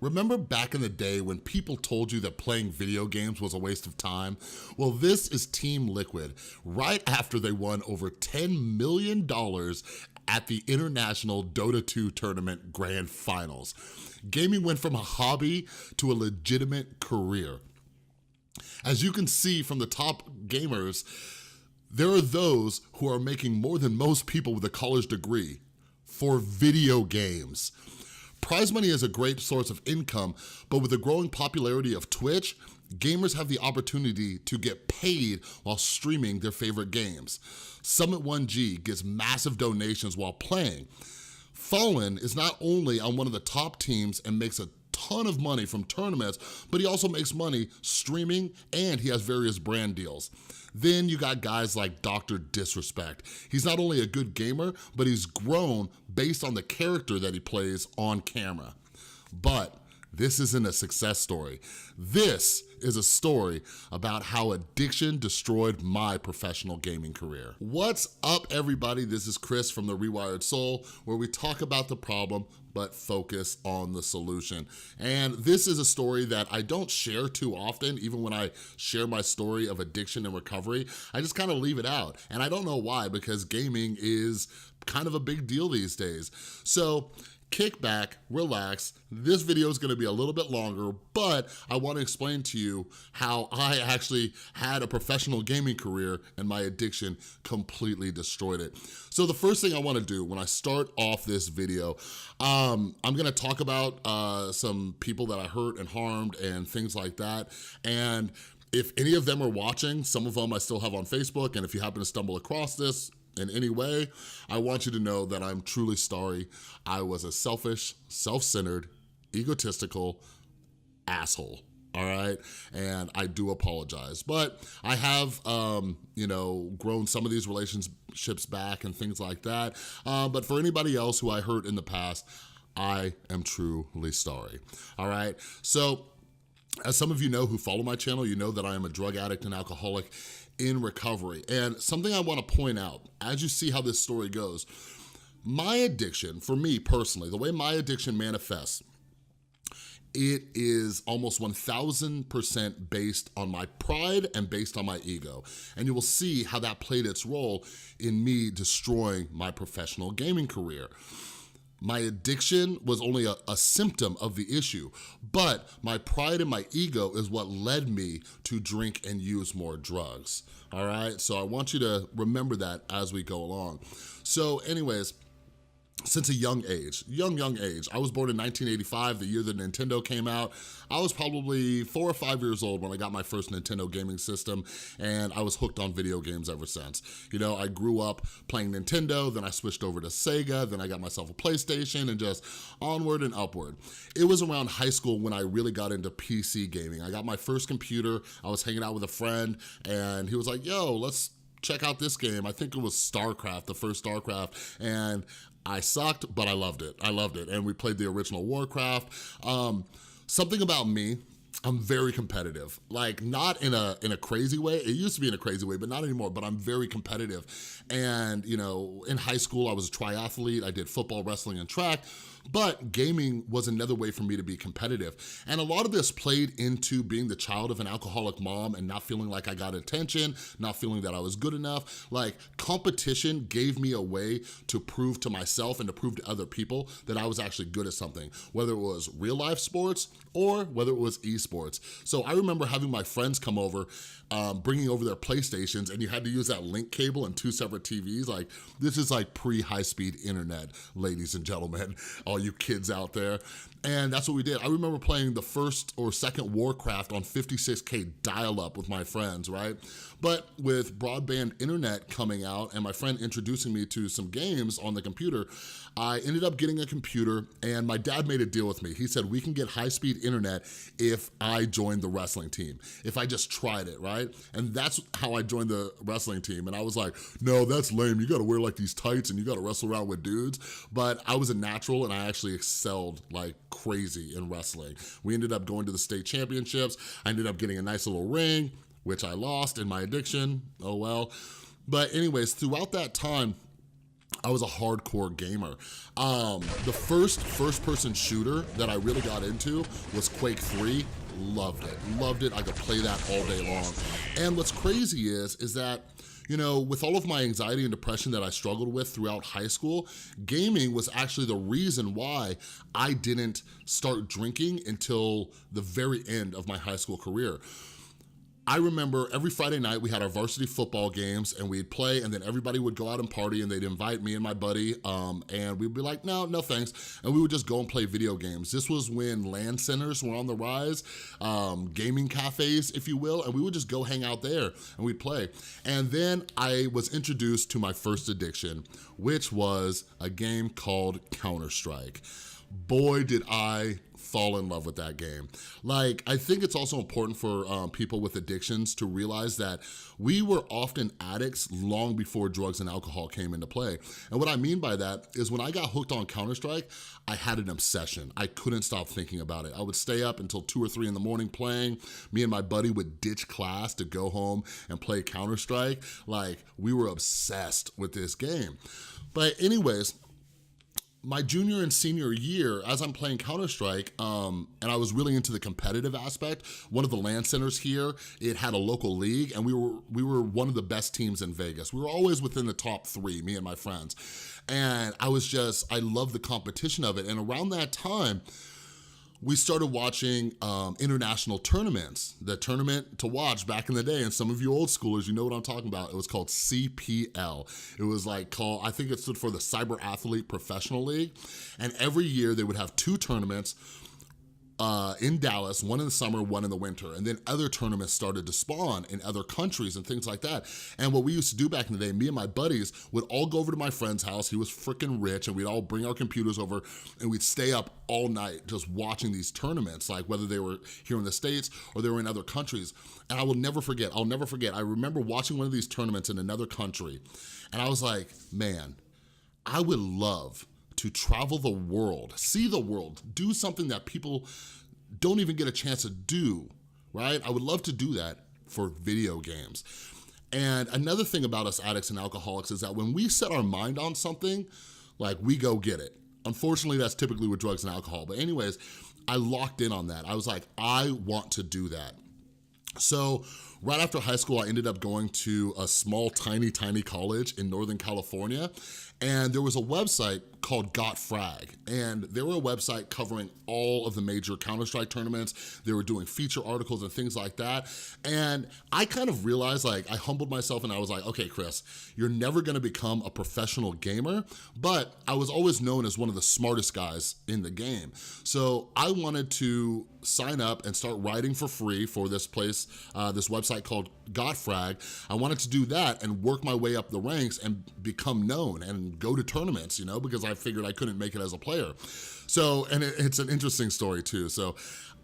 Remember back in the day when people told you that playing video games was a waste of time? Well, this is Team Liquid, right after they won over $10 million at the International Dota 2 Tournament Grand Finals. Gaming went from a hobby to a legitimate career. As you can see from the top gamers, there are those who are making more than most people with a college degree for video games. Prize money is a great source of income, but with the growing popularity of Twitch, gamers have the opportunity to get paid while streaming their favorite games. Summit1G gets massive donations while playing. Fallen is not only on one of the top teams and makes a ton of money from tournaments, but he also makes money streaming and he has various brand deals. Then you got guys like Dr. Disrespect. He's not only a good gamer, but he's grown based on the character that he plays on camera. But this isn't a success story. This is a story about how addiction destroyed my professional gaming career. What's up, everybody? This is Chris from The Rewired Soul, where we talk about the problem, but focus on the solution. And this is a story that I don't share too often. Even when I share my story of addiction and recovery, I just kind of leave it out. And I don't know why, because gaming is kind of a big deal these days. So kick back, relax. This video is gonna be a little bit longer, but I wanna explain to you how I actually had a professional gaming career and my addiction completely destroyed it. So the first thing I wanna do when I start off this video, I'm gonna talk about some people that I hurt and harmed and things like that. And if any of them are watching, some of them I still have on Facebook, and if you happen to stumble across this in any way, I want you to know that I'm truly sorry. I was a selfish, self-centered, egotistical asshole, all right? And I do apologize. But I have, grown some of these relationships back and things like that. But for anybody else who I hurt in the past, I am truly sorry, all right? So, as some of you know who follow my channel, you know that I am a drug addict and alcoholic in recovery. And something I wanna point out, as you see how this story goes, my addiction, for me personally, the way my addiction manifests, it is almost 1000% based on my pride and based on my ego. And you will see how that played its role in me destroying my professional gaming career. My addiction was only a symptom of the issue, but my pride and my ego is what led me to drink and use more drugs, all right? So I want you to remember that as we go along. So anyways, since a young age, young age. I was born in 1985, the year that Nintendo came out. I was probably 4 or 5 years old when I got my first Nintendo gaming system, and I was hooked on video games ever since. You know, I grew up playing Nintendo, then I switched over to Sega, then I got myself a PlayStation, and just onward and upward. It was around high school when I really got into PC gaming. I got my first computer, I was hanging out with a friend, and he was like, yo, let's check out this game. I think it was StarCraft, the first StarCraft, and I sucked, but I loved it. I loved it, and we played the original Warcraft. Something about me, I'm very competitive. Like, not in a crazy way. It used to be in a crazy way, but not anymore, but I'm very competitive. And, you know, in high school, I was a triathlete. I did football, wrestling, and track. But gaming was another way for me to be competitive. And a lot of this played into being the child of an alcoholic mom and not feeling like I got attention, not feeling that I was good enough. Like, competition gave me a way to prove to myself and to prove to other people that I was actually good at something, whether it was real life sports or whether it was esports. So I remember having my friends come over, bringing over their PlayStations, and you had to use that link cable and 2 separate TVs. Like, this is like pre-high-speed internet, ladies and gentlemen, all you kids out there. And that's what we did. I remember playing the first or second Warcraft on 56K dial-up with my friends, right? But with broadband internet coming out and my friend introducing me to some games on the computer, I ended up getting a computer, and my dad made a deal with me. He said, we can get high-speed internet if I joined the wrestling team, if I just tried it, right? And that's how I joined the wrestling team. And I was like, no, that's lame. You gotta wear like these tights and you gotta wrestle around with dudes. But I was a natural, and I actually excelled like crazy in wrestling. We ended up going to the state championships. I ended up getting a nice little ring, which I lost in my addiction, oh well. But anyways, throughout that time, I was a hardcore gamer. The first person shooter that I really got into was Quake 3. Loved it. I could play that all day long. And what's crazy is that, you know, with all of my anxiety and depression that I struggled with throughout high school, gaming was actually the reason why I didn't start drinking until the very end of my high school career. I remember every Friday night we had our varsity football games and we'd play, and then everybody would go out and party, and they'd invite me and my buddy, and we'd be like, no thanks. And we would just go and play video games. This was when LAN centers were on the rise, gaming cafes, if you will, and we would just go hang out there and we'd play. And then I was introduced to my first addiction, which was a game called Counter-Strike. Boy, did I fall in love with that game. Like, I think it's also important for people with addictions to realize that we were often addicts long before drugs and alcohol came into play. And what I mean by that is when I got hooked on Counter-Strike, I had an obsession. I couldn't stop thinking about it. I would stay up until 2 or 3 in the morning playing. Me and my buddy would ditch class to go home and play Counter-Strike. Like, we were obsessed with this game. But anyways, my junior and senior year, as I'm playing Counter-Strike, and I was really into the competitive aspect, one of the LAN centers here, it had a local league, and we were one of the best teams in Vegas. We were always within the top 3, me and my friends. And I loved the competition of it. And around that time, we started watching international tournaments. The tournament to watch back in the day, and some of you old schoolers, you know what I'm talking about. It was called CPL. It was like I think it stood for the Cyber Athlete Professional League. And every year they would have 2 tournaments in Dallas, one in the summer, one in the winter. And then other tournaments started to spawn in other countries and things like that. And what we used to do back in the day, me and my buddies would all go over to my friend's house. He was freaking rich, and we'd all bring our computers over and we'd stay up all night just watching these tournaments, like whether they were here in the States or they were in other countries. And I'll never forget. I remember watching one of these tournaments in another country, and I was like, man, I would love to travel the world, see the world, do something that people don't even get a chance to do, right? I would love to do that for video games. And another thing about us addicts and alcoholics is that when we set our mind on something, like, we go get it. Unfortunately, that's typically with drugs and alcohol. But anyways, I locked in on that. I was like, I want to do that. So right after high school, I ended up going to a small, tiny college in Northern California. And there was a website called GotFrag, and they were a website covering all of the major Counter-Strike tournaments. They were doing feature articles and things like that. And I kind of realized, like, I humbled myself and I was like, okay, Chris, you're never gonna become a professional gamer, but I was always known as one of the smartest guys in the game. So I wanted to sign up and start writing for free for this place, this website called GotFrag. I wanted to do that and work my way up the ranks and become known and go to tournaments, you know, because I figured I couldn't make it as a player. So, and it's an interesting story too. So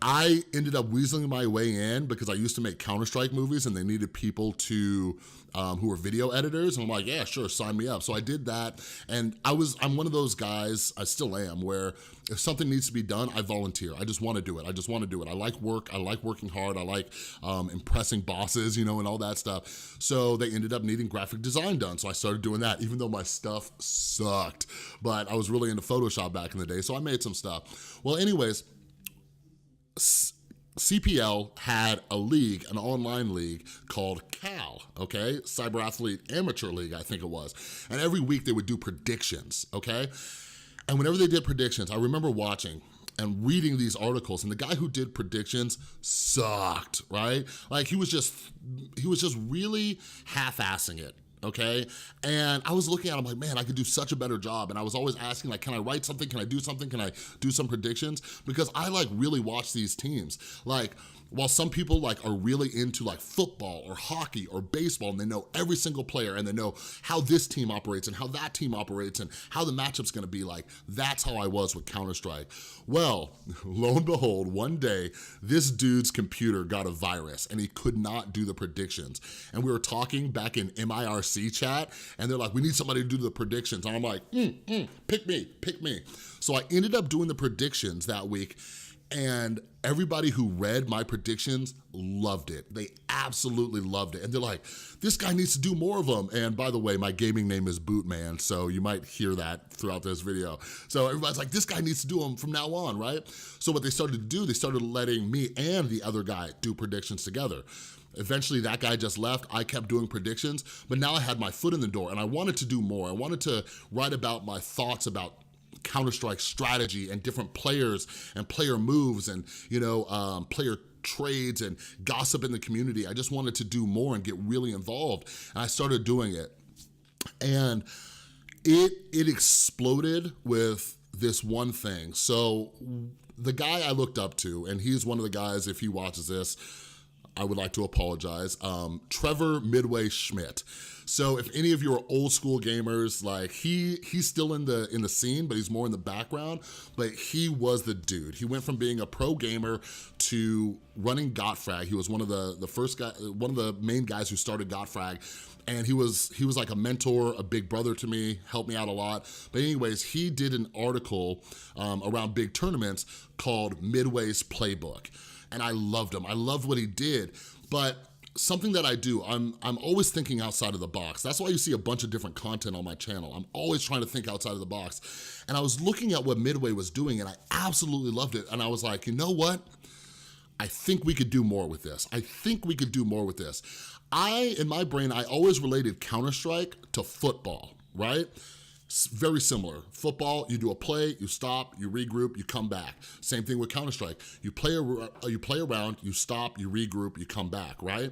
I ended up weaseling my way in because I used to make Counter-Strike movies and they needed people to, who were video editors. And I'm like, yeah, sure, sign me up. So I did that. And I'm one of those guys, I still am, where if something needs to be done, I volunteer. I just wanna do it. I like work, I like working hard, I like impressing bosses, you know, and all that stuff. So they ended up needing graphic design done. So I started doing that, even though my stuff sucked. But I was really into Photoshop back in the day, so I made some stuff. Well, anyways, CPL had a league, an online league called CAL, okay? Cyber Athlete Amateur League, I think it was. And every week they would do predictions, okay? And whenever they did predictions, I remember watching and reading these articles, and the guy who did predictions sucked, right? Like, he was just really half-assing it. Okay, and I was looking at him like, man, I could do such a better job. And I was always asking, like, can I write something? Can I do something? Can I do some predictions? Because I, like, really watch these teams. Like, while some people, like, are really into, like, football or hockey or baseball, and they know every single player, and they know how this team operates and how that team operates and how the matchup's gonna be, like, that's how I was with Counter-Strike. Well, lo and behold, one day, this dude's computer got a virus and he could not do the predictions. And we were talking back in MIRC chat, and they're like, we need somebody to do the predictions. And I'm like, pick me. So I ended up doing the predictions that week, And everybody who read my predictions loved it. They absolutely loved it. And they're like, this guy needs to do more of them. And by the way, my gaming name is Bootman, so you might hear that throughout this video. So everybody's like, this guy needs to do them from now on, right? So what they started to do, they started letting me and the other guy do predictions together. Eventually that guy just left, I kept doing predictions, but now I had my foot in the door and I wanted to do more. I wanted to write about my thoughts about Counter-Strike strategy and different players and player moves and, player trades and gossip in the community. I just wanted to do more and get really involved, and I started doing it. And it exploded with this one thing. So the guy I looked up to, and he's one of the guys, if he watches this, I would like to apologize, Trevor Midway Schmidt. So if any of you are old school gamers, like he's still in the scene, but he's more in the background, but he was the dude. He went from being a pro gamer to running GotFrag. He was one of the first guy, one of the main guys who started GotFrag. And he was like a mentor, a big brother to me, helped me out a lot. But anyways, he did an article around big tournaments called Midway's Playbook. And I loved him. I loved what he did. But something that I do, I'm always thinking outside of the box. That's why you see a bunch of different content on my channel. I'm always trying to think outside of the box. And I was looking at what Midway was doing and I absolutely loved it. And I was like, you know what? I think we could do more with this. I think we could do more with this. In my brain, I always related Counter-Strike to football, right? Very similar. Football, you do a play, you stop, you regroup, you come back. Same thing with Counter-Strike. You play around, you stop, you regroup, you come back, right?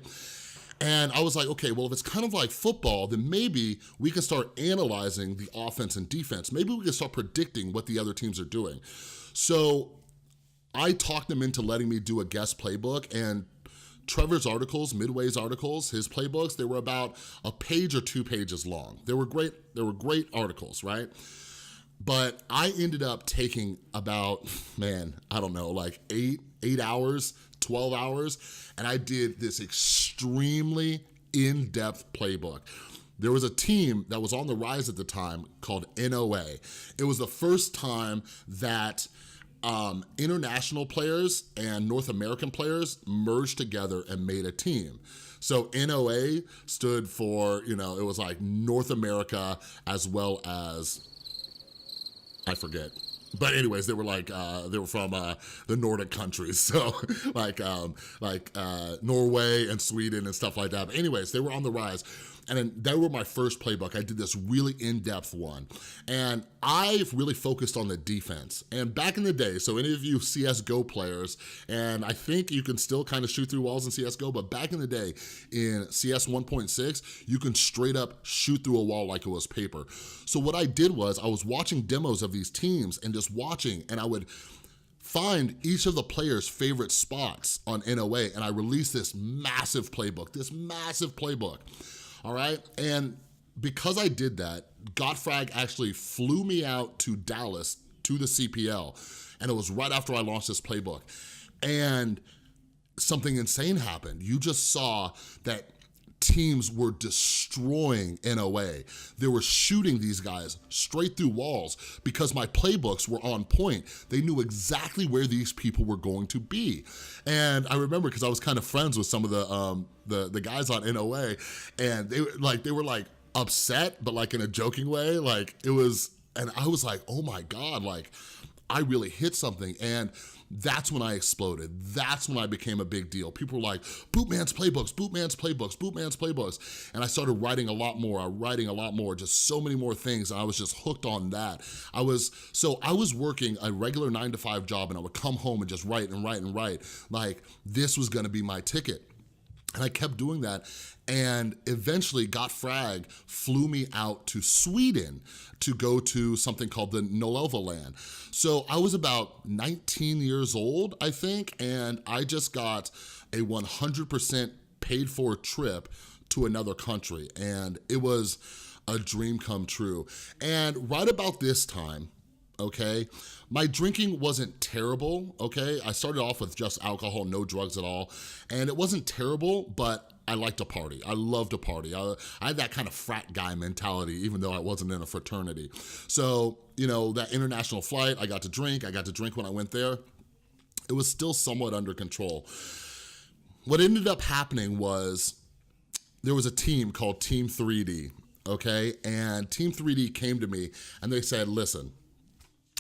And I was like, okay, well, if it's kind of like football, then maybe we can start analyzing the offense and defense. Maybe we can start predicting what the other teams are doing. So I talked them into letting me do a guest playbook, and Trevor's articles, Midway's articles, his playbooks, they were about a page or 2 pages long. They were great articles, right? But I ended up taking about, I don't know, like 8 hours, 12 hours, and I did this extremely in-depth playbook. There was a team that was on the rise at the time called NOA. It was the first time that international players and North American players merged together and made a team. So NOA stood for, it was like North America as well as, I forget. But anyways, they were from the Nordic countries, so like Norway and Sweden and stuff like that. But anyways, they were on the rise. And then they were my first playbook. I did this really in-depth one. And I really focused on the defense. And back in the day, so any of you CSGO players, and I think you can still kind of shoot through walls in CSGO, but back in the day, in CS 1.6, you can straight up shoot through a wall like it was paper. So what I did was, I was watching demos of these teams and just watching, and I would find each of the players' favorite spots on NOA, and I released this massive playbook. All right, and because I did that, GotFrag actually flew me out to Dallas to the CPL, and it was right after I launched this playbook. And something insane happened. You just saw that teams were destroying NOA. They were shooting these guys straight through walls because my playbooks were on point. They knew exactly where these people were going to be. And I remember, because I was kind of friends with some of the guys on NOA, and they were like upset, but like in a joking way. And I was like, oh my God, like I really hit something. And that's when I exploded. That's when I became a big deal. People were like, Bootman's playbooks, Bootman's playbooks, Bootman's playbooks. And I started writing a lot more, just so many more things. And I was just hooked on that. I was working a regular 9-to-5 job, and I would come home and just write and write and write. Like, this was gonna be my ticket. And I kept doing that, and eventually GotFrag flew me out to Sweden to go to something called the Nolova LAN. So I was about 19 years old, I think, and I just got a 100% paid for trip to another country, and it was a dream come true. And right about this time, okay, my drinking wasn't terrible, okay? I started off with just alcohol, no drugs at all, and it wasn't terrible, but I liked to party. I loved to party. I had that kind of frat guy mentality, even though I wasn't in a fraternity. So, that international flight, I got to drink when I went there. it was still somewhat under control. What ended up happening was there was a team called Team 3D, okay? And Team 3D came to me and they said, listen,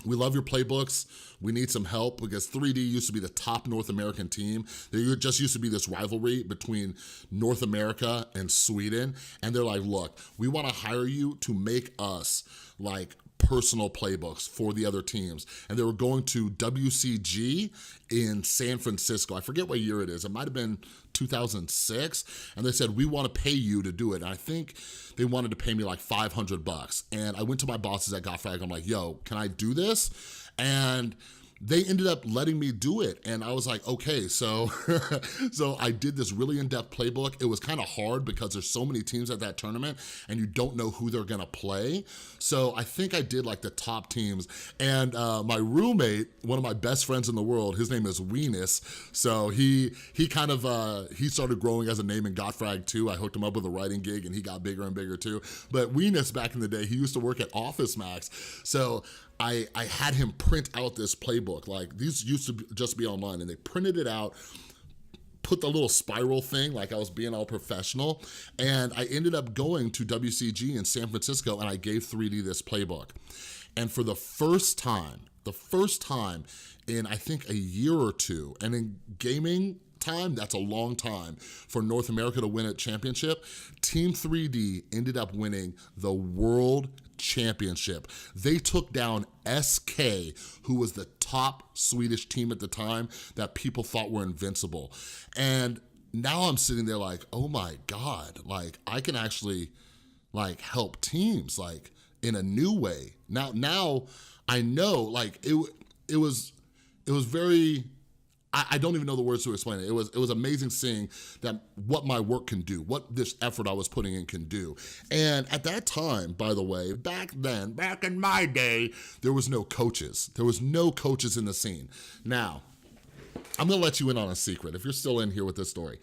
we love your playbooks. We need some help because 3D used to be the top North American team. There just used to be this rivalry between North America and Sweden. And they're like, look, we wanna hire you to make us like personal playbooks for the other teams. And they were going to WCG in San Francisco. I forget what year it is. It might've been 2006. And they said, we wanna pay you to do it. And I think they wanted to pay me like $500. And I went to my bosses at GotFrag. I'm like, yo, can I do this? And they ended up letting me do it. And I was like, okay, so I did this really in-depth playbook. It was kind of hard because there's so many teams at that tournament and you don't know who they're gonna play. So I think I did like the top teams. And my roommate, one of my best friends in the world, his name is Weenus. So he kind of, he started growing as a name in GotFrag too. I hooked him up with a writing gig and he got bigger and bigger too. But Weenus back in the day, he used to work at Office Max. So I had him print out this playbook. Like these used to just be online and they printed it out, put the little spiral thing like I was being all professional. And I ended up going to WCG in San Francisco and I gave 3D this playbook. And for the first time in I think a year or two, and in gaming time, that's a long time for North America to win a championship, Team 3D ended up winning the World Championship. They took down SK, who was the top Swedish team at the time that people thought were invincible. And now I'm sitting there like, oh my God, like I can actually like help teams like in a new way. Now I know like it was very, I don't even know the words to explain it. It was amazing seeing that what my work can do, what this effort I was putting in can do. And at that time, by the way, back in my day, there was no coaches. There was no coaches in the scene. Now, I'm gonna let you in on a secret if you're still in here with this story.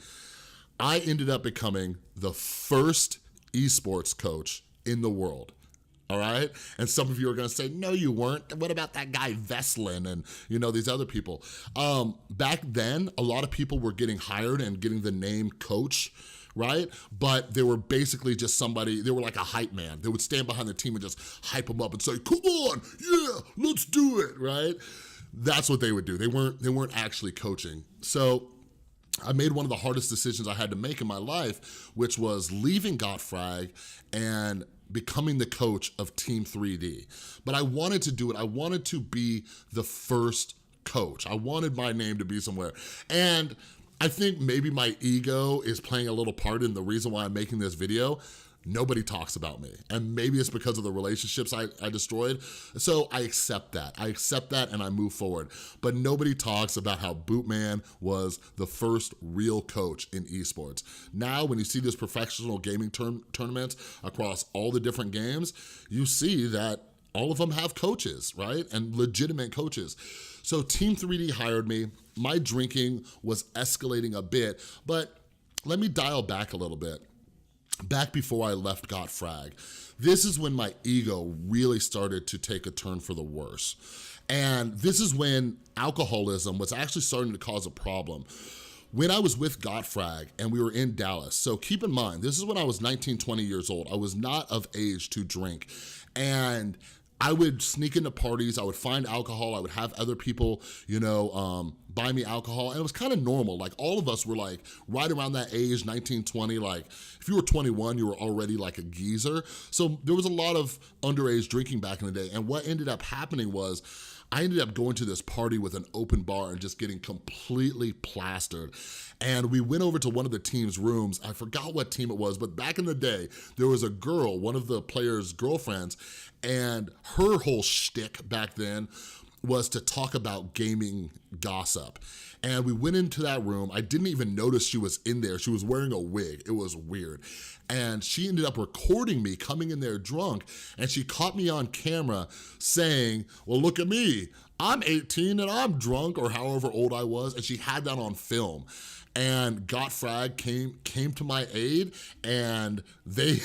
I ended up becoming the first esports coach in the world. All right? And some of you are gonna say, no, you weren't. What about that guy Veslin and these other people? Back then, a lot of people were getting hired and getting the name coach, right? But they were basically just somebody, they were like a hype man. They would stand behind the team and just hype them up and say, come on, yeah, let's do it, right? That's what they would do. They weren't actually coaching. So I made one of the hardest decisions I had to make in my life, which was leaving GotFrag and becoming the coach of Team 3D. But I wanted to do it. I wanted to be the first coach. I wanted my name to be somewhere. And I think maybe my ego is playing a little part in the reason why I'm making this video. Nobody talks about me. And maybe it's because of the relationships I destroyed. So I accept that. And I move forward. But nobody talks about how Bootman was the first real coach in esports. Now, when you see this professional gaming tournaments across all the different games, you see that all of them have coaches, right? And legitimate coaches. So Team 3D hired me. My drinking was escalating a bit, but let me dial back a little bit. Back before I left GotFrag, this is when my ego really started to take a turn for the worse. And this is when alcoholism was actually starting to cause a problem. When I was with GotFrag and we were in Dallas, so keep in mind, this is when I was 19, 20 years old. I was not of age to drink. And I would sneak into parties, I would find alcohol, I would have other people, buy me alcohol, and it was kind of normal. Like all of us were like right around that age, 19, 20, like if you were 21, you were already like a geezer. So there was a lot of underage drinking back in the day. And what ended up happening was I ended up going to this party with an open bar and just getting completely plastered. And we went over to one of the team's rooms. I forgot what team it was, but back in the day, there was a girl, one of the players' girlfriends, and her whole shtick back then was to talk about gaming gossip. And we went into that room. I didn't even notice she was in there. She was wearing a wig. It was weird. And she ended up recording me coming in there drunk, and she caught me on camera saying, well, look at me. I'm 18 and I'm drunk, or however old I was, and she had that on film. And Gottfrag came to my aid, and they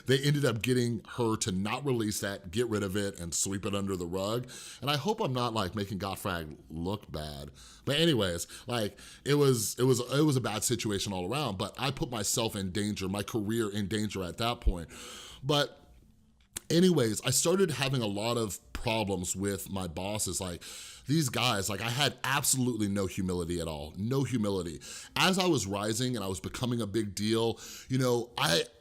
ended up getting her to not release that, get rid of it, and sweep it under the rug. And I hope I'm not like making Gottfrag look bad. But anyways, like it was a bad situation all around, but I put myself in danger, my career in danger at that point. But anyways, I started having a lot of problems with my bosses. Like, these guys, like, I had absolutely no humility at all, no humility. As I was rising and I was becoming a big deal, you know,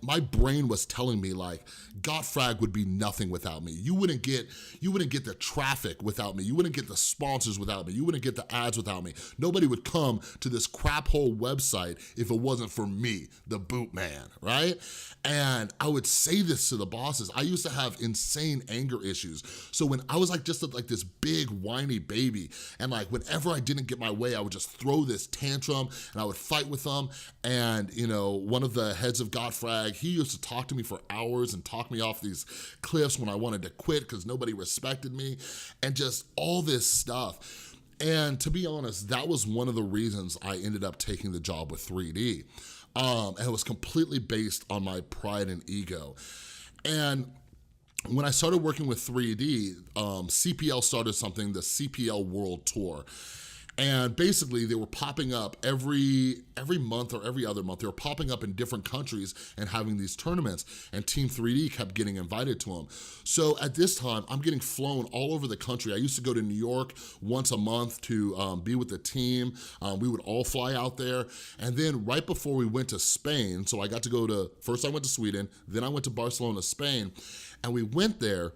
my brain was telling me like, Gottfrag would be nothing without me. You wouldn't get the traffic without me. You wouldn't get the sponsors without me. You wouldn't get the ads without me. Nobody would come to this crap hole website if it wasn't for me, the boot man, right? And I would say this to the bosses. I used to have insane anger issues. So when I was like just like this big whiny baby, and like whenever I didn't get my way, I would just throw this tantrum and I would fight with them. And you know, one of the heads of Gottfrag, he used to talk to me for hours and talk me off these cliffs when I wanted to quit because nobody respected me, and just all this stuff. And to be honest, that was one of the reasons I ended up taking the job with 3D. And it was completely based on my pride and ego. And when I started working with 3D, CPL started something, the CPL World Tour. And basically they were popping up every month or every other month. They were popping up in different countries and having these tournaments, and Team 3D kept getting invited to them. So at this time, I'm getting flown all over the country. I used to go to New York once a month to be with the team. We would all fly out there. And then right before we went to Spain, so I got to go to, first I went to Sweden, then I went to Barcelona, Spain, and we went there.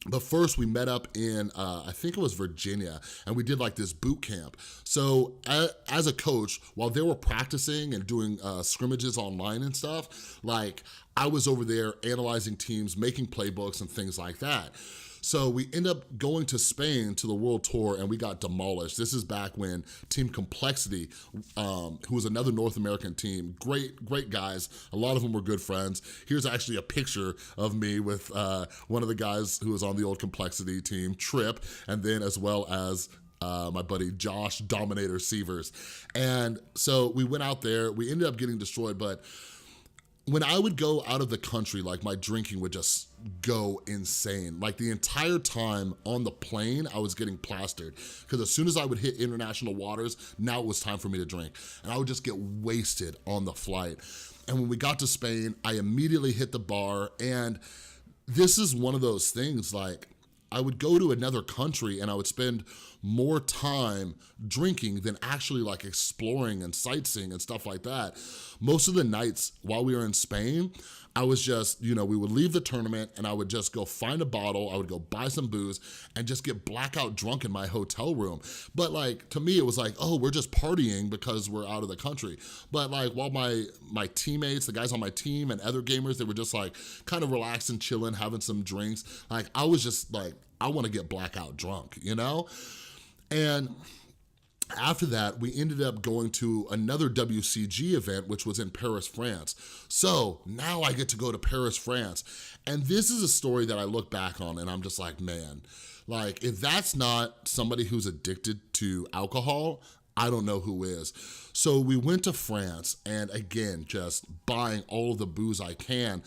But first we met up in, I think it was Virginia, and we did like this boot camp. So as a coach, while they were practicing and doing scrimmages online and stuff, like I was over there analyzing teams, making playbooks and things like that. So we end up going to Spain to the World Tour, and we got demolished. This is back when Team Complexity, who was another North American team, great guys. A lot of them were good friends. Here's actually a picture of me with one of the guys who was on the old Complexity team, Trip, and then as well as my buddy Josh Dominator Sievers. And so we went out there, we ended up getting destroyed, but when I would go out of the country, like my drinking would just go insane. Like the entire time on the plane, I was getting plastered, because as soon as I would hit international waters, now it was time for me to drink. And I would just get wasted on the flight. And when we got to Spain, I immediately hit the bar. And this is one of those things, like I would go to another country and I would spend more time drinking than actually like exploring and sightseeing and stuff like that. Most of the nights while we were in Spain, I was just, you know, we would leave the tournament and I would just go find a bottle, I would go buy some booze and just get blackout drunk in my hotel room. But like, to me, it was like, oh, we're just partying because we're out of the country. But like, while my teammates, the guys on my team and other gamers, they were just like kind of relaxing, chilling, having some drinks. Like, I was just like, I want to get blackout drunk, you know? And after that, we ended up going to another WCG event, which was in Paris, France. So now I get to go to Paris, France. And this is a story that I look back on and I'm just like, man, like if that's not somebody who's addicted to alcohol, I don't know who is. So we went to France and again, just buying all of the booze I can.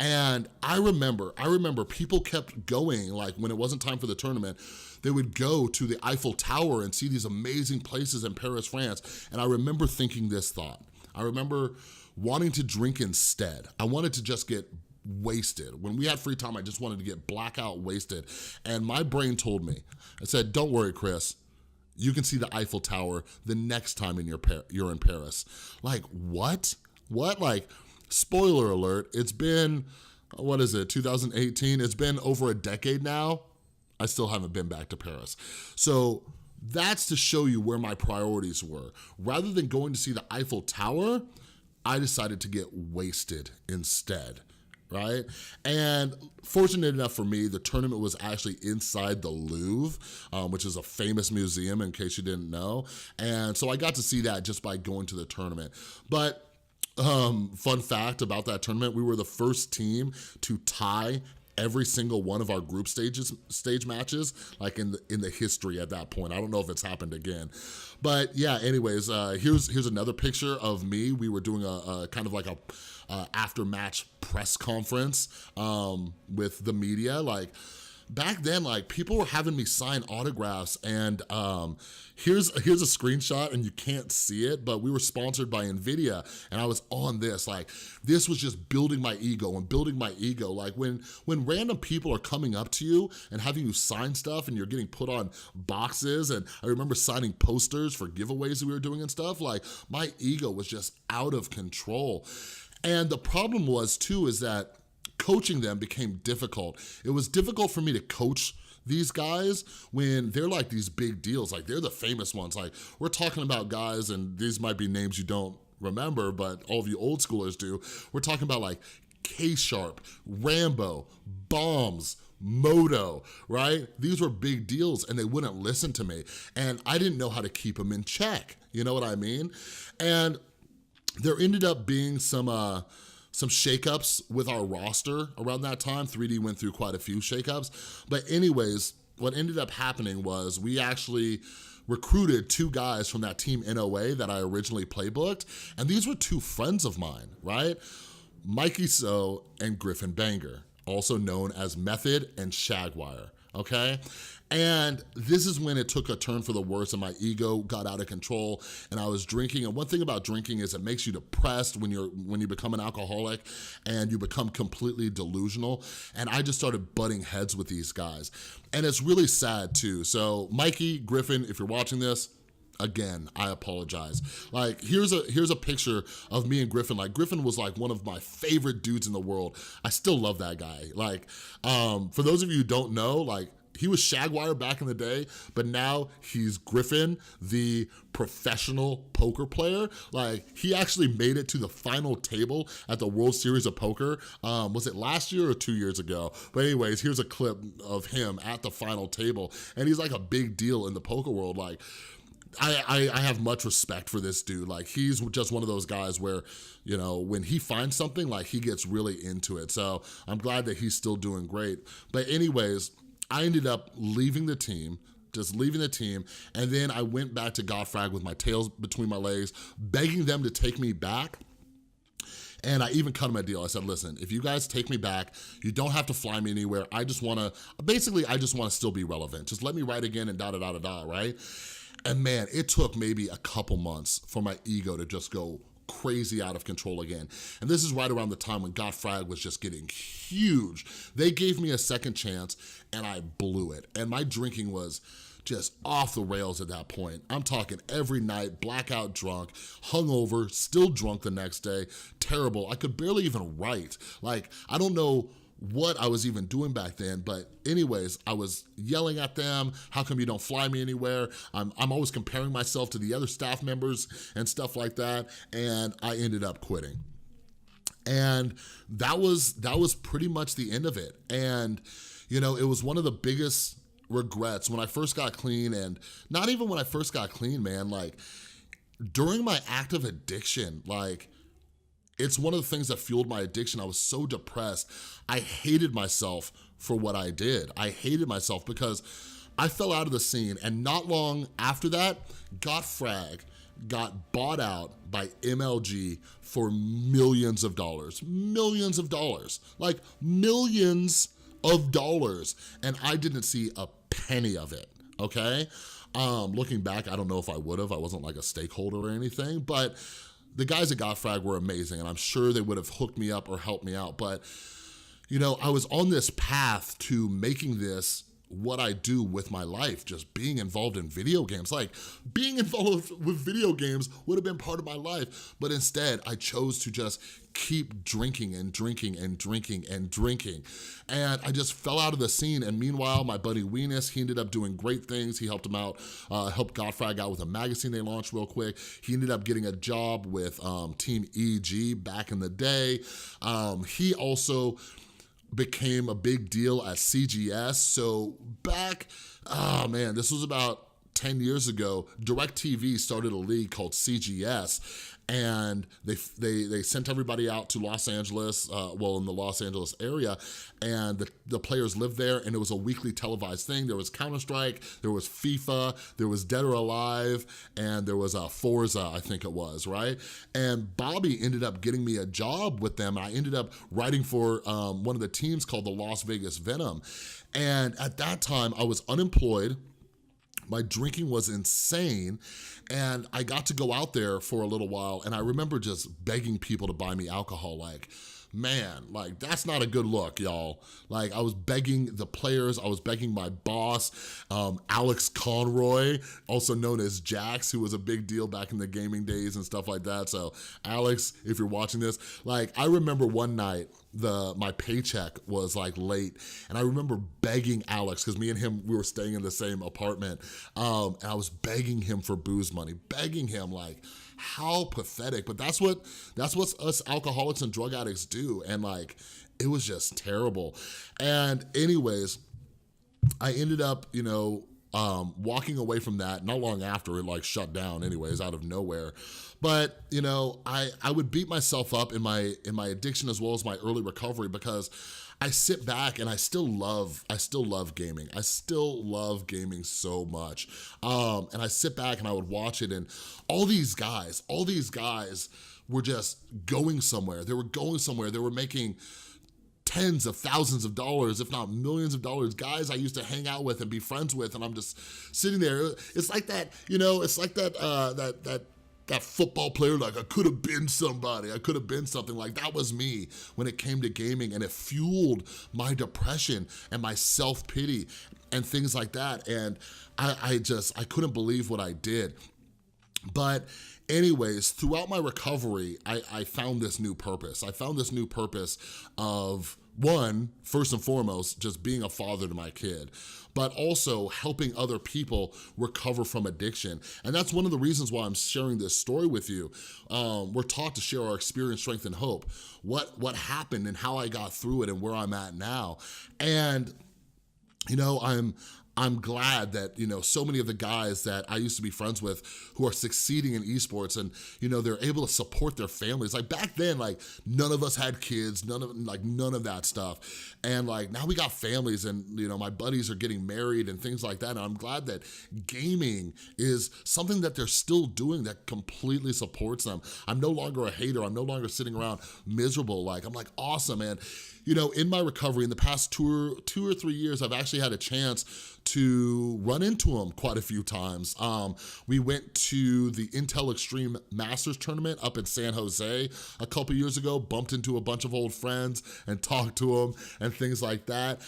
And I remember people kept going, like when it wasn't time for the tournament, they would go to the Eiffel Tower and see these amazing places in Paris, France. And I remember thinking this thought. I remember wanting to drink instead. I wanted to just get wasted. When we had free time, I just wanted to get blackout wasted. And my brain told me, it said, don't worry, Chris. You can see the Eiffel Tower the next time you're in Paris. Like, what? What? Like, spoiler alert, it's been, what is it, 2018? It's been over a decade now. I still haven't been back to Paris. So that's to show you where my priorities were. Rather than going to see the Eiffel Tower, I decided to get wasted instead, right? And fortunate enough for me, the tournament was actually inside the Louvre, which is a famous museum in case you didn't know. And so I got to see that just by going to the tournament. But fun fact about that tournament, we were the first team to tie every single one of our group stage matches, like in the history at that point. I don't know if it's happened again. But yeah, anyways, here's another picture of me. We were doing a kind of like a after match press conference with the media. Like, back then, like, people were having me sign autographs, and here's a screenshot, and you can't see it, but we were sponsored by NVIDIA, and I was on this. Like, this was just building my ego and building my ego. Like, when random people are coming up to you and having you sign stuff, and you're getting put on boxes, and I remember signing posters for giveaways that we were doing and stuff, like, my ego was just out of control. And the problem was, too, is that coaching them became difficult. It was difficult for me to coach these guys when they're like these big deals. Like, they're the famous ones. Like, we're talking about guys, and these might be names you don't remember, but all of you old schoolers do. We're talking about like K-Sharp, Rambo, Bombs, Moto, right? These were big deals, and they wouldn't listen to me. And I didn't know how to keep them in check. You know what I mean? And there ended up being some shakeups with our roster around that time. 3D went through quite a few shakeups. But anyways, what ended up happening was we actually recruited 2 guys from that team NOA that I originally playbooked. And these were 2 friends of mine, right? Mikey So and Griffin Banger, also known as Method and Shagwire, okay? And this is when it took a turn for the worse, and my ego got out of control, and I was drinking. And one thing about drinking is it makes you depressed when you become an alcoholic, and you become completely delusional. And I just started butting heads with these guys. And it's really sad too. So Mikey, Griffin, if you're watching this, again, I apologize. Like, here's a picture of me and Griffin. Like, Griffin was like one of my favorite dudes in the world. I still love that guy. Like, for those of you who don't know, like, he was Shagwire back in the day, but now he's Griffin, the professional poker player. Like, he actually made it to the final table at the World Series of Poker. Was it last year or 2 years ago? But anyways, here's a clip of him at the final table, and he's like a big deal in the poker world. Like, I have much respect for this dude. Like, he's just one of those guys where, you know, when he finds something, like, he gets really into it. So I'm glad that he's still doing great. But anyways, I ended up leaving the team, and then I went back to Godfrag with my tail between my legs, begging them to take me back. And I even cut them a deal. I said, listen, if you guys take me back, you don't have to fly me anywhere. I just wanna still be relevant. Just let me write again and da-da-da-da-da, right? And man, it took maybe a couple months for my ego to just go crazy out of control again. And this is right around the time when Godfrag was just getting huge. They gave me a second chance, and I blew it. And my drinking was just off the rails at that point. I'm talking every night, blackout drunk, hungover, still drunk the next day, terrible. I could barely even write. Like, I don't know what I was even doing back then, but anyways, I was yelling at them, how come you don't fly me anywhere? I'm always comparing myself to the other staff members and stuff like that, and I ended up quitting. And that was pretty much the end of it. And, you know, it was one of the biggest regrets when I first got clean, and not even when I first got clean, man, like, during my active addiction, like, it's one of the things that fueled my addiction. I was so depressed. I hated myself for what I did. I hated myself because I fell out of the scene, and not long after that, Godfrag got bought out by MLG for millions of dollars, like millions of dollars, and I didn't see a penny of it, okay? Looking back, I don't know if I would've. I wasn't like a stakeholder or anything, but the guys at Godfrag were amazing, and I'm sure they would have hooked me up or helped me out. But, you know, I was on this path to making this what I do with my life, just being involved in video games. Like, being involved with video games would have been part of my life, but instead I chose to just keep drinking and drinking and drinking and drinking. And I just fell out of the scene. And meanwhile, my buddy Weenus, he ended up doing great things. He helped him out, helped Godfrag out with a magazine they launched real quick. He ended up getting a job with Team EG back in the day. He also became a big deal at CGS. So back, oh man, this was about 10 years ago, DirecTV started a league called CGS. and they sent everybody out to Los Angeles, in the Los Angeles area, and the players lived there, and it was a weekly televised thing. There was Counter-Strike, there was FIFA, there was Dead or Alive, and there was Forza, I think it was, right? And Bobby ended up getting me a job with them. I ended up writing for one of the teams called the Las Vegas Venom. And at that time, I was unemployed. My drinking was insane, and I got to go out there for a little while, and I remember just begging people to buy me alcohol. Like, man, like, that's not a good look, y'all. Like, I was begging the players, I was begging my boss, Alex Conroy, also known as Jax, who was a big deal back in the gaming days and stuff like that. So Alex, if you're watching this, like, I remember one night, my paycheck was like late, and I remember begging Alex, because me and him, we were staying in the same apartment, and I was begging him for booze money, begging him, like, how pathetic. But that's what us alcoholics and drug addicts do, and like, it was just terrible. And anyways, I ended up, walking away from that. Not long after, it like shut down anyways, out of nowhere. But, I would beat myself up in my addiction as well as my early recovery, because I sit back and I still love gaming. I still love gaming so much. And I sit back and I would watch it, and all these guys were just going somewhere. They were going somewhere. They were making tens of thousands of dollars, if not millions of dollars, guys I used to hang out with and be friends with, and I'm just sitting there. It's like that, it's like that football player, like, I could have been somebody, I could have been something. Like, that was me when it came to gaming, and it fueled my depression and my self-pity and things like that. And I couldn't believe what I did. But anyways, throughout my recovery, I found this new purpose. I found this new purpose of, one, first and foremost, just being a father to my kid, but also helping other people recover from addiction. And that's one of the reasons why I'm sharing this story with you. We're taught to share our experience, strength, and hope. What happened and how I got through it and where I'm at now. And, I'm glad that, so many of the guys that I used to be friends with who are succeeding in esports, and, they're able to support their families. Like, back then, like, none of us had kids, none of that stuff. And like, now we got families, and, my buddies are getting married and things like that. And I'm glad that gaming is something that they're still doing that completely supports them. I'm no longer a hater. I'm no longer sitting around miserable. Like, I'm like, awesome, man. In my recovery, in the past two or 3 years, I've actually had a chance to run into him quite a few times. We went to the Intel Extreme Masters tournament up in San Jose a couple years ago, bumped into a bunch of old friends and talked to them and things like that.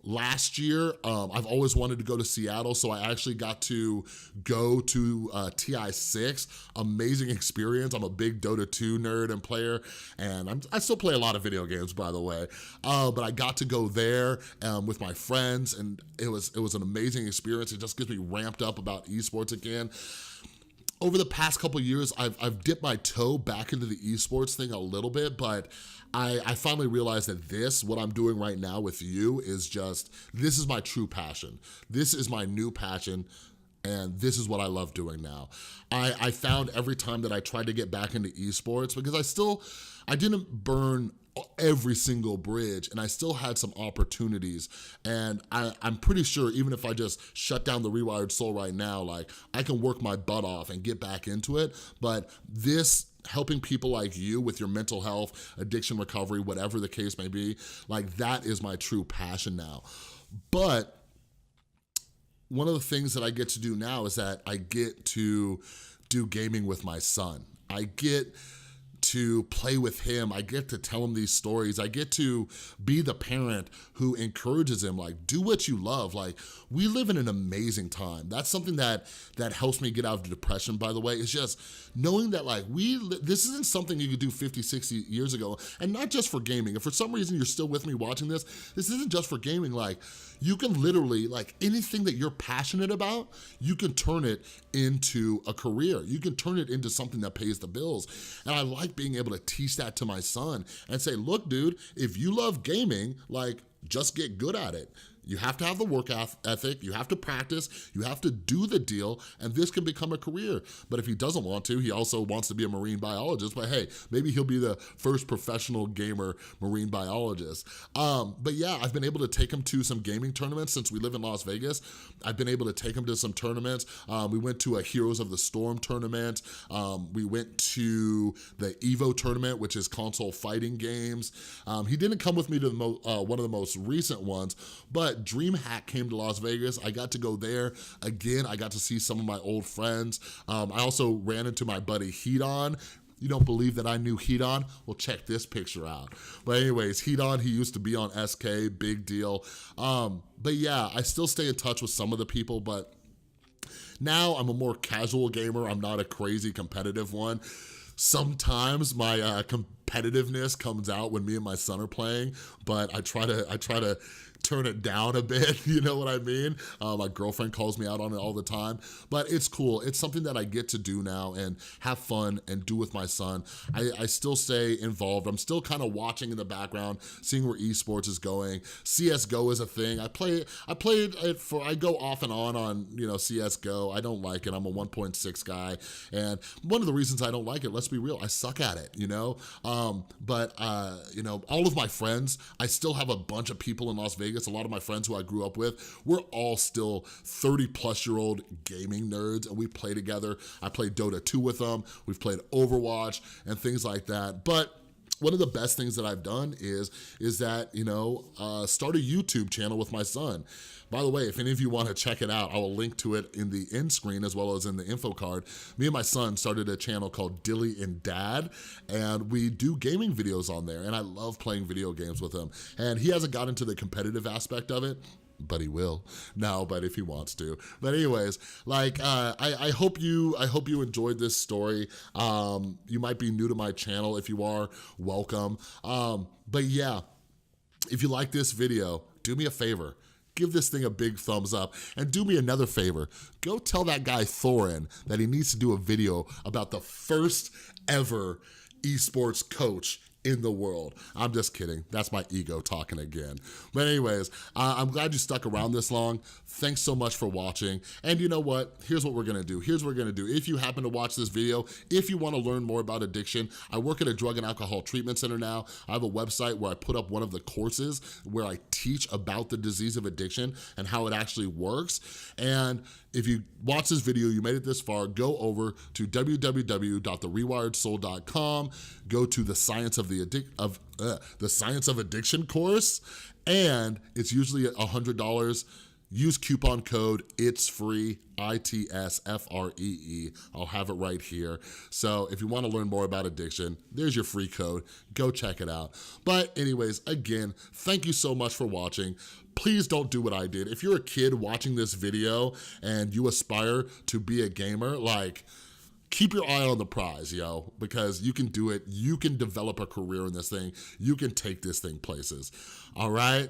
Last year, I've always wanted to go to Seattle, so I actually got to go to TI6. Amazing experience. I'm a big Dota 2 nerd and player, and I still play a lot of video games, by the way. But I got to go there with my friends, and it was an amazing experience. It just gets me ramped up about esports again. Over the past couple years, I've dipped my toe back into the esports thing a little bit, but I finally realized that what I'm doing right now with you this is my true passion. This is my new passion, and this is what I love doing now. I found every time that I tried to get back into esports, because I didn't burn every single bridge, and I still had some opportunities, and I'm pretty sure even if I just shut down the Rewired Soul right now, like, I can work my butt off and get back into it. But helping people like you with your mental health, addiction recovery, whatever the case may be, like, that is my true passion now. But one of the things that I get to do now is that I get to do gaming with my son. I get to play with him. I get to tell him these stories. I get to be the parent who encourages him, like, do what you love. Like, we live in an amazing time. That's something that helps me get out of depression, by the way. It's just knowing that, like, this isn't something you could do 50, 60 years ago, and not just for gaming. If for some reason you're still with me watching this isn't just for gaming. Like, you can literally, like, anything that you're passionate about, you can turn it into a career. You can turn it into something that pays the bills. And I like being able to teach that to my son and say, look, dude, if you love gaming, like, just get good at it. You have to have the work ethic, you have to practice, you have to do the deal, and this can become a career. But if he doesn't want to, he also wants to be a marine biologist, but hey, maybe he'll be the first professional gamer marine biologist. But yeah, I've been able to take him to some gaming tournaments since we live in Las Vegas. I've been able to take him to some tournaments. We went to a Heroes of the Storm tournament. We went to the EVO tournament, which is console fighting games. He didn't come with me to one of the most recent ones, but DreamHack came to Las Vegas. I got to go there. Again, I got to see some of my old friends. I also ran into my buddy Hedon. You don't believe that I knew Hedon? Well, check this picture out. But anyways, Hedon, he used to be on SK, big deal. But yeah, I still stay in touch with some of the people, but now I'm a more casual gamer. I'm not a crazy competitive one. Sometimes my competitiveness comes out when me and my son are playing, but I try to turn it down a bit, you know what I mean? My girlfriend calls me out on it all the time, but it's cool. It's something that I get to do now and have fun and do with my son. I still stay involved. I'm still kind of watching in the background, seeing where esports is going. CSGO is a thing. I played it I go off and on, you know, CSGO. I don't like it. I'm a 1.6 guy. And one of the reasons I don't like it, let's be real, I suck at it, you know? You know, all of my friends, I still have a bunch of people in Las Vegas. A lot of my friends who I grew up with, we're all still 30-plus-year-old gaming nerds, and we play together. I played Dota 2 with them. We've played Overwatch and things like that. But one of the best things that I've done is that, you know, start a YouTube channel with my son. By the way, if any of you want to check it out, I will link to it in the end screen as well as in the info card. Me and my son started a channel called Dilly and Dad, and we do gaming videos on there, and I love playing video games with him. And he hasn't got into the competitive aspect of it, but he will. No, but if he wants to. But anyways, like, I hope you enjoyed this story. You might be new to my channel. If you are, welcome. But yeah, if you like this video, do me a favor. Give this thing a big thumbs up, and do me another favor. Go tell that guy Thorin that he needs to do a video about the first ever esports coach in the world. I'm just kidding. That's my ego talking again. But anyways, I'm glad you stuck around this long. Thanks so much for watching. And you know what? Here's what we're gonna do. If you happen to watch this video, if you wanna learn more about addiction, I work at a drug and alcohol treatment center now. I have a website where I put up one of the courses where I teach about the disease of addiction and how it actually works. And if you watch this video, you made it this far, go over to www.therewiredsoul.com, go to the Science of Addiction course, and it's usually $100. Use coupon code ITSFREE, ITSFREE. I'll have it right here. So if you want to learn more about addiction, there's your free code. Go check it out. But anyways, again, thank you so much for watching. Please don't do what I did. If you're a kid watching this video and you aspire to be a gamer, like, keep your eye on the prize, yo, because you can do it. You can develop a career in this thing. You can take this thing places, all right?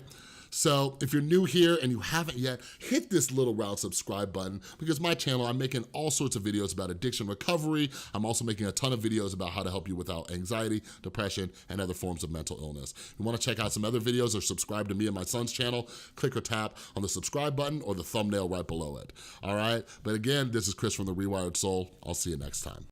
So if you're new here and you haven't yet, hit this little round subscribe button, because my channel, I'm making all sorts of videos about addiction recovery. I'm also making a ton of videos about how to help you without anxiety, depression, and other forms of mental illness. If you wanna check out some other videos or subscribe to me and my son's channel, click or tap on the subscribe button or the thumbnail right below it, all right? But again, this is Chris from The Rewired Soul. I'll see you next time.